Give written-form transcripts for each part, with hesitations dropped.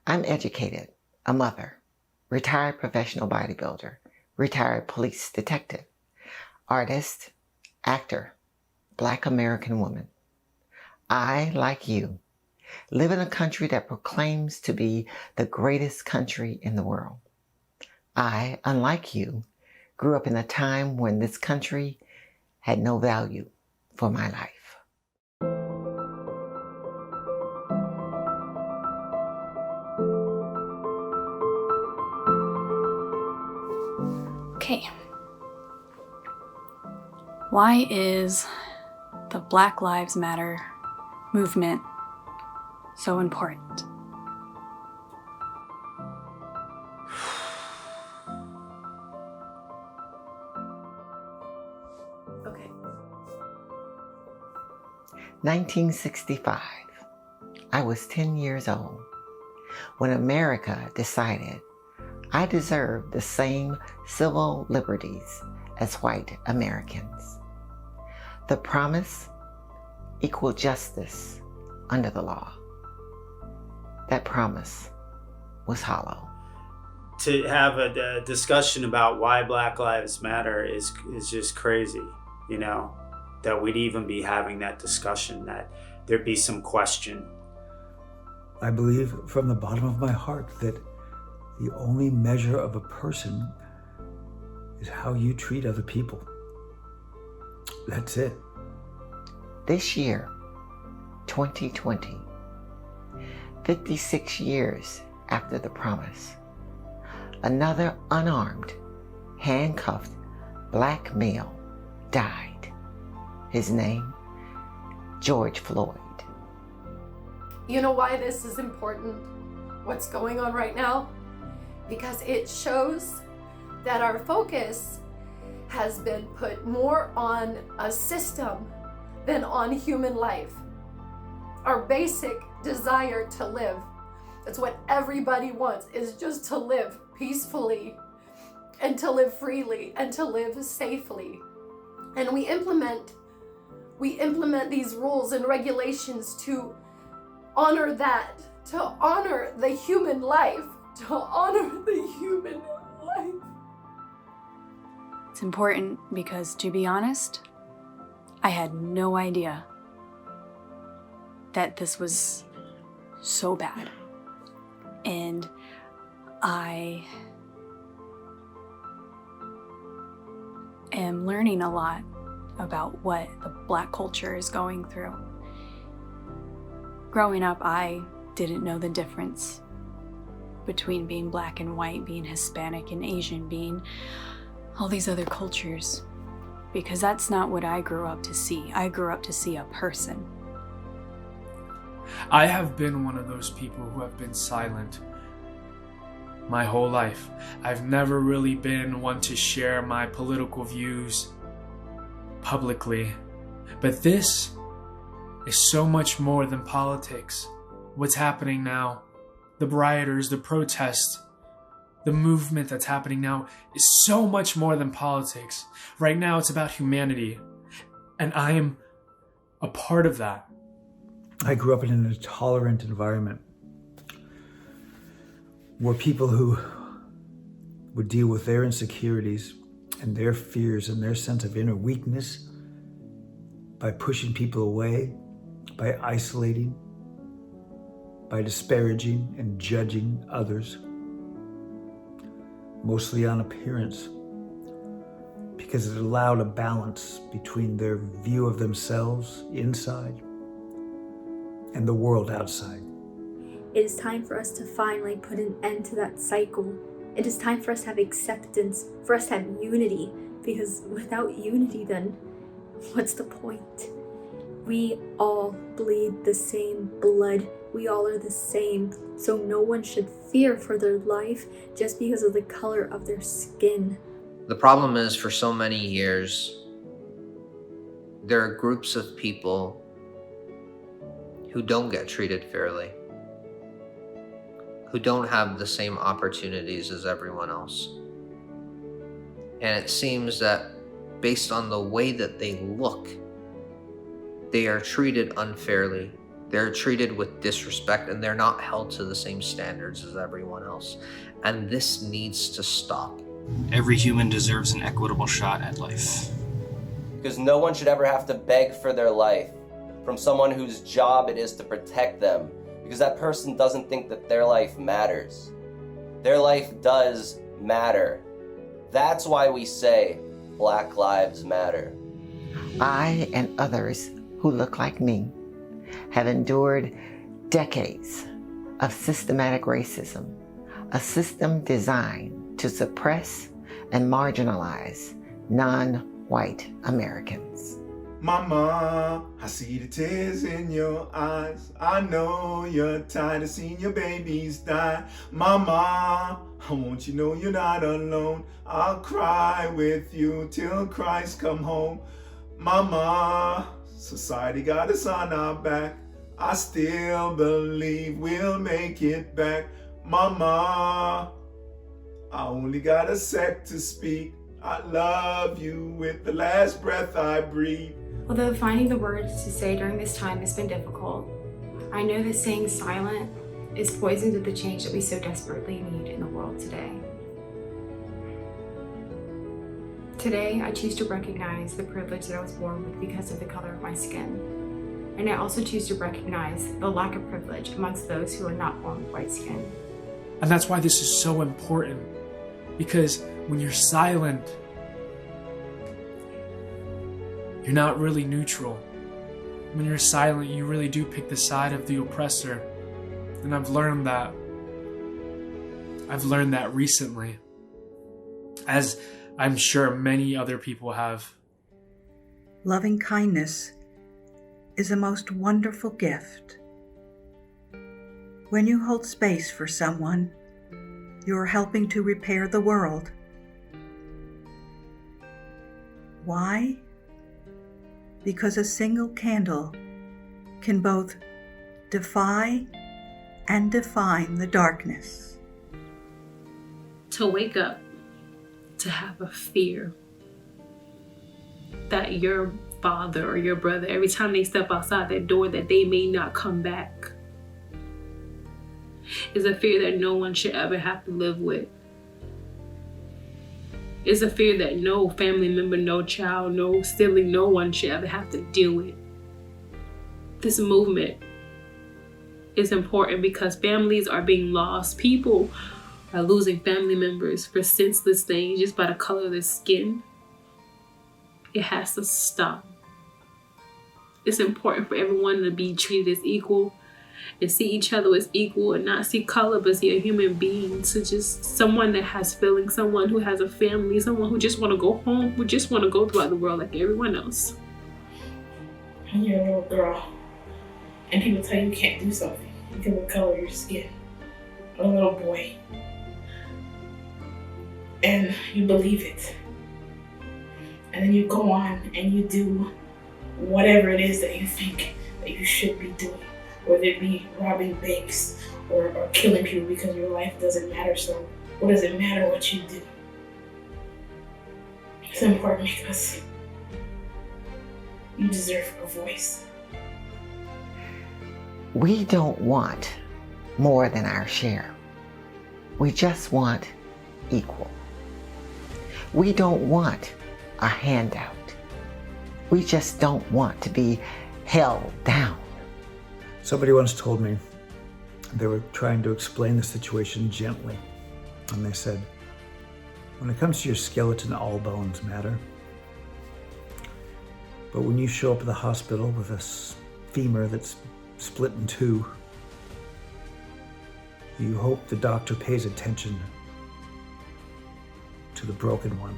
I'm educated, a mother, retired professional bodybuilder, retired police detective, artist, actor, Black American woman. I, like you, live in a country that proclaims to be the greatest country in the world. I, unlike you, grew up in a time when this country had no value for my life. Okay. Why is the Black Lives Matter movement so important? Okay. 1965. I was 10 years old when America decided I deserved the same civil liberties as white Americans. The promise, equal justice under the law. That promise was hollow. To have a discussion about why Black Lives Matter is just crazy, you know, that we'd even be having that discussion, that there'd be some question. I believe from the bottom of my heart that the only measure of a person is how you treat other people. That's it. This year, 2020, 56 years after the promise, another unarmed, handcuffed Black male died. His name, George Floyd. You know why this is important, what's going on right now? Because it shows that our focus has been put more on a system than on human life. Our basic desire to live, that's what everybody wants, is just to live peacefully and to live freely and to live safely. And we implement these rules and regulations to honor that, to honor the human life, to honor the human life. It's important because, to be honest, I had no idea that this was so bad. And I am learning a lot about what the Black culture is going through. Growing up, I didn't know the difference between being Black and white, being Hispanic and Asian, being all these other cultures, because that's not what I grew up to see. I grew up to see a person. I have been one of those people who have been silent my whole life. I've never really been one to share my political views publicly. But this is so much more than politics. What's happening now, the rioters, the protests, the movement that's happening now is so much more than politics. Right now it's about humanity, and I am a part of that. I grew up in an intolerant environment where people who would deal with their insecurities and their fears and their sense of inner weakness by pushing people away, by isolating, by disparaging and judging others, mostly on appearance, because it allowed a balance between their view of themselves inside and the world outside. It is time for us to finally put an end to that cycle. It is time for us to have acceptance, for us to have unity, because without unity, then what's the point? We all bleed the same blood. We all are the same. So no one should fear for their life just because of the color of their skin. The problem is, for so many years, there are groups of people who don't get treated fairly, who don't have the same opportunities as everyone else. And it seems that based on the way that they look, they are treated unfairly. They're treated with disrespect and they're not held to the same standards as everyone else. And this needs to stop. Every human deserves an equitable shot at life. Because no one should ever have to beg for their life from someone whose job it is to protect them, because that person doesn't think that their life matters. Their life does matter. That's why we say Black Lives Matter. I and others who look like me have endured decades of systematic racism, a system designed to suppress and marginalize non-white Americans. Mama, I see the tears in your eyes. I know you're tired of seeing your babies die. Mama, I want you to know you're not alone. I'll cry with you till Christ come home. Mama, society got us on our back. I still believe we'll make it back. Mama, I only got a sec to speak. I love you with the last breath I breathe. Although finding the words to say during this time has been difficult, I know that staying silent is poison to the change that we so desperately need in the world today. Today, I choose to recognize the privilege that I was born with because of the color of my skin. And I also choose to recognize the lack of privilege amongst those who are not born with white skin. And that's why this is so important. Because when you're silent, you're not really neutral. When you're silent, you really do pick the side of the oppressor. And I've learned that. I've learned that recently. As I'm sure many other people have. Loving kindness is a most wonderful gift. When you hold space for someone, you're helping to repair the world. Why? Because a single candle can both defy and define the darkness. To wake up, to have a fear that your father or your brother, every time they step outside that door, that they may not come back, is a fear that no one should ever have to live with. It's a fear that no family member, no child, no sibling, no one should ever have to deal with. This movement is important because families are being lost. People are losing family members for senseless things just by the color of their skin. It has to stop. It's important for everyone to be treated as equal and see each other as equal and not see color but see a human being. So just someone that has feelings, someone who has a family, someone who just want to go home, who just want to go throughout the world like everyone else. When you're a little girl and people tell you you can't do something because of the color of your skin, or a little boy, and you believe it, and then you go on and you do whatever it is that you think that you should be doing, whether it be robbing banks or killing people because your life doesn't matter. So what does it matter what you do? It's important because you deserve a voice. We don't want more than our share. We just want equal. We don't want a handout. We just don't want to be held down. Somebody once told me they were trying to explain the situation gently. And they said, when it comes to your skeleton, all bones matter. But when you show up at the hospital with a femur that's split in two, you hope the doctor pays attention to the broken one.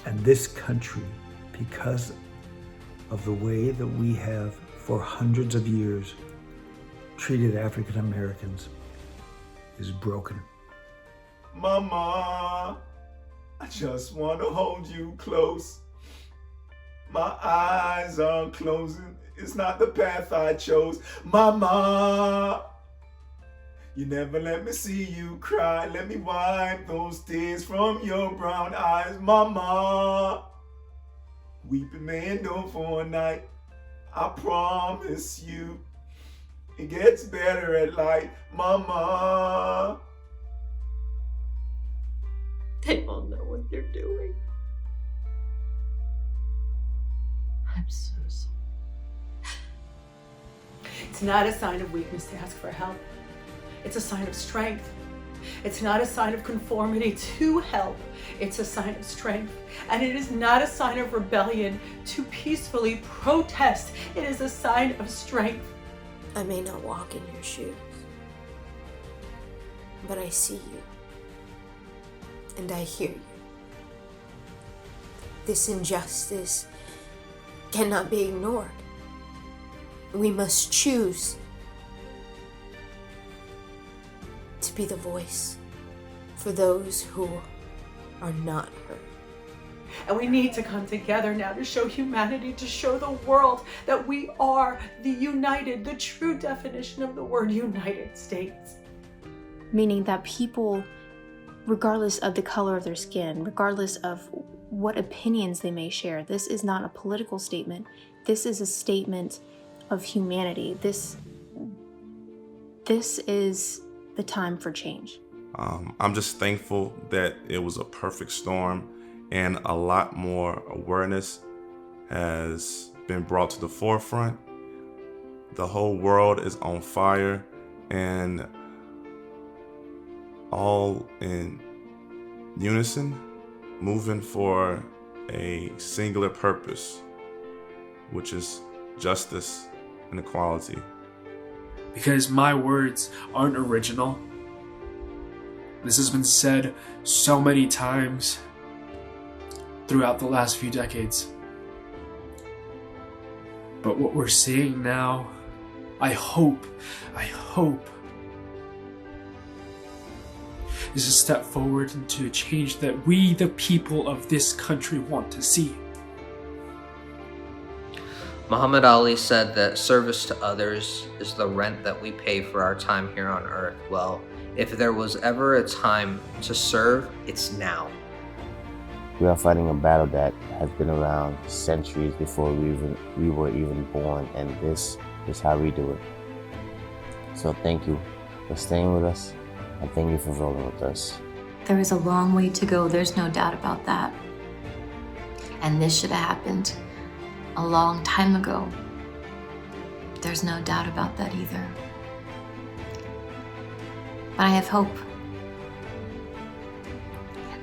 And this country, because of the way that we have for hundreds of years treated African Americans, is broken. Mama, I just want to hold you close. My eyes are closing. It's not the path I chose. Mama, you never let me see you cry. Let me wipe those tears from your brown eyes. Mama, weeping may endure for a night. I promise you, it gets better at light, Mama. They all know what they're doing. I'm so sorry. It's not a sign of weakness to ask for help. It's a sign of strength. It's not a sign of conformity to help. It's a sign of strength. And it is not a sign of rebellion to peacefully protest. It is a sign of strength. I may not walk in your shoes, but I see you. And I hear you. This injustice cannot be ignored. We must choose to be the voice for those who are not heard. And we need to come together now to show humanity, to show the world that we are the united, the true definition of the word United States. Meaning that people, regardless of the color of their skin, regardless of what opinions they may share, this is not a political statement. This is a statement of humanity. This is the time for change. I'm just thankful that it was a perfect storm and a lot more awareness has been brought to the forefront. The whole world is on fire and all in unison, moving for a singular purpose, which is justice and equality. Because my words aren't original. This has been said so many times throughout the last few decades. But what we're seeing now, I hope, is a step forward into a change that we, the people of this country, want to see. Muhammad Ali said that service to others is the rent that we pay for our time here on earth. Well, if there was ever a time to serve, it's now. We are fighting a battle that has been around centuries before we were even born, and this is how we do it. So thank you for staying with us, and thank you for rolling with us. There is a long way to go, there's no doubt about that. And this should have happened a long time ago. There's no doubt about that either. But I have hope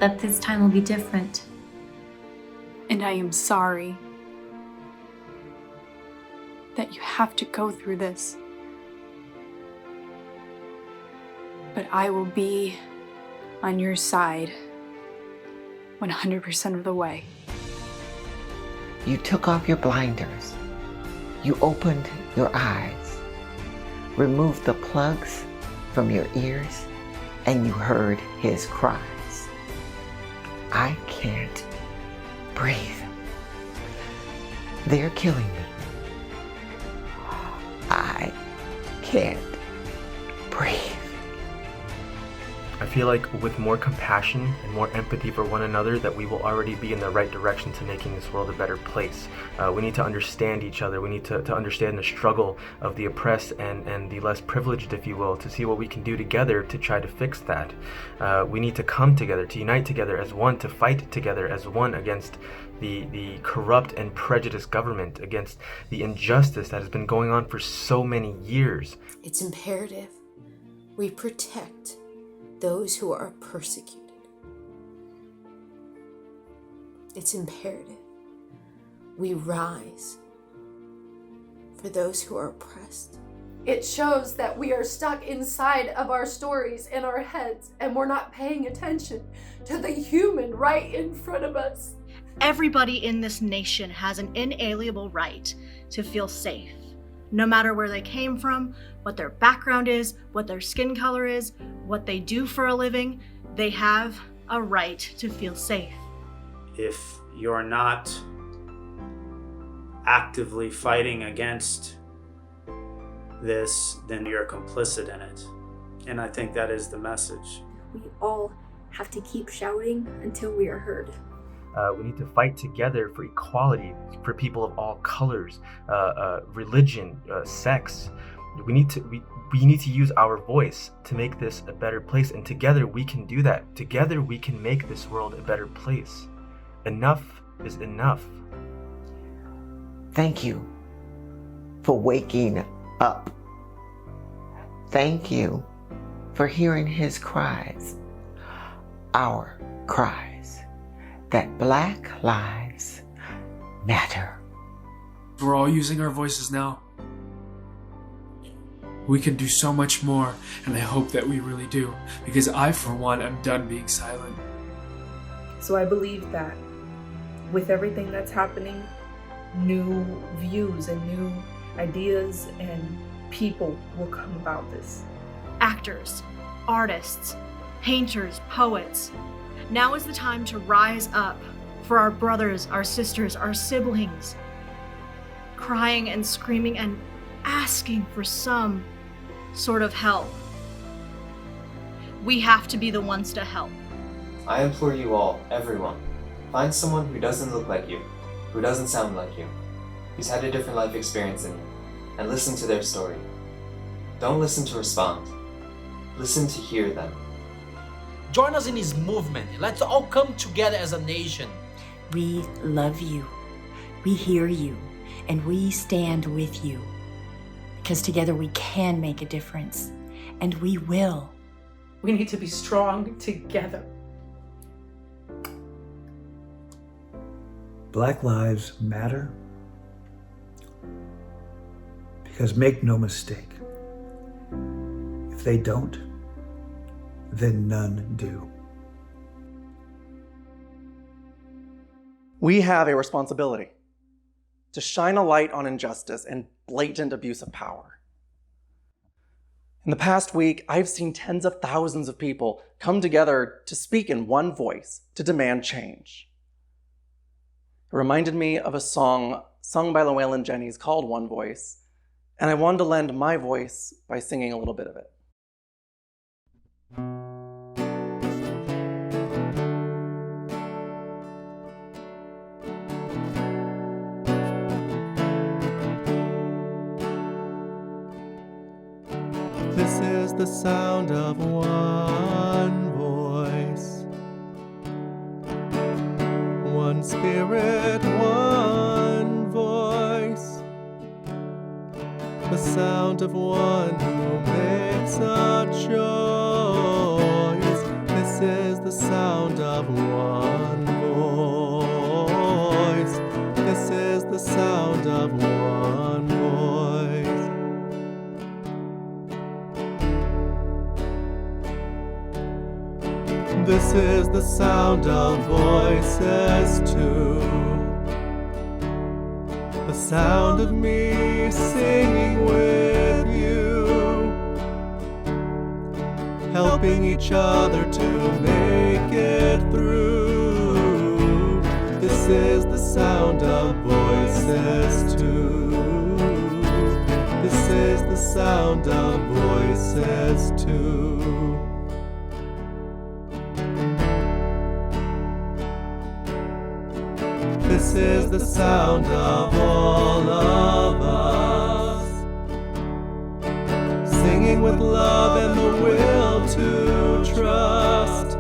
that this time will be different. And I am sorry that you have to go through this. But I will be on your side 100% of the way. You took off your blinders. You opened your eyes, removed the plugs from your ears, and you heard his cries. I can't breathe. They're killing me. I can't breathe. I feel like with more compassion and more empathy for one another that we will already be in the right direction to making this world a better place. We need to understand each other. We need to understand the struggle of the oppressed and the less privileged, if you will, to see what we can do together to try to fix that. We need to come together, to unite together as one, to fight together as one against the corrupt and prejudiced government, against the injustice that has been going on for so many years. It's imperative we protect those who are persecuted. It's imperative we rise for those who are oppressed. It shows that we are stuck inside of our stories in our heads and we're not paying attention to the human right in front of us. Everybody in this nation has an inalienable right to feel safe. No matter where they came from, what their background is, what their skin color is, what they do for a living, they have a right to feel safe. If you're not actively fighting against this, then you're complicit in it. And I think that is the message. We all have to keep shouting until we are heard. We need to fight together for equality for people of all colors, religion, sex. We need to use our voice to make this a better place, and together we can do that. Together we can make this world a better place. Enough is enough. Thank you for waking up. Thank you for hearing his cries, our cries, that Black Lives Matter. We're all using our voices now. We can do so much more, and I hope that we really do, because I, for one, am done being silent. So I believe that with everything that's happening, new views and new ideas and people will come about this. Actors, artists, painters, poets. Now is the time to rise up for our brothers, our sisters, our siblings, crying and screaming and asking for some sort of help. We have to be the ones to help. I implore you all, everyone, find someone who doesn't look like you, who doesn't sound like you, who's had a different life experience than you, and listen to their story. Don't listen to respond. Listen to hear them. Join us in this movement. Let's all come together as a nation. We love you. We hear you. And we stand with you. Because together we can make a difference. And we will. We need to be strong together. Black lives matter. Because make no mistake, if they don't, then none do. We have a responsibility to shine a light on injustice and blatant abuse of power. In the past week, I've seen tens of thousands of people come together to speak in one voice to demand change. It reminded me of a song sung by Llewellyn Jennings called One Voice, and I wanted to lend my voice by singing a little bit of it. This is the sound of one voice, one spirit, one voice, the sound of one who makes a choice. This is the sound of one voice. This is the sound of one voice. This is the sound of voices too. The sound of me singing with you, helping each other to make it through. This is the sound of voices too. This is the sound of voices too. This is the sound of all of us, singing with love and the will to trust.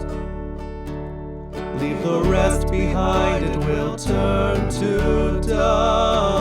Leave the rest behind, it will turn to dust.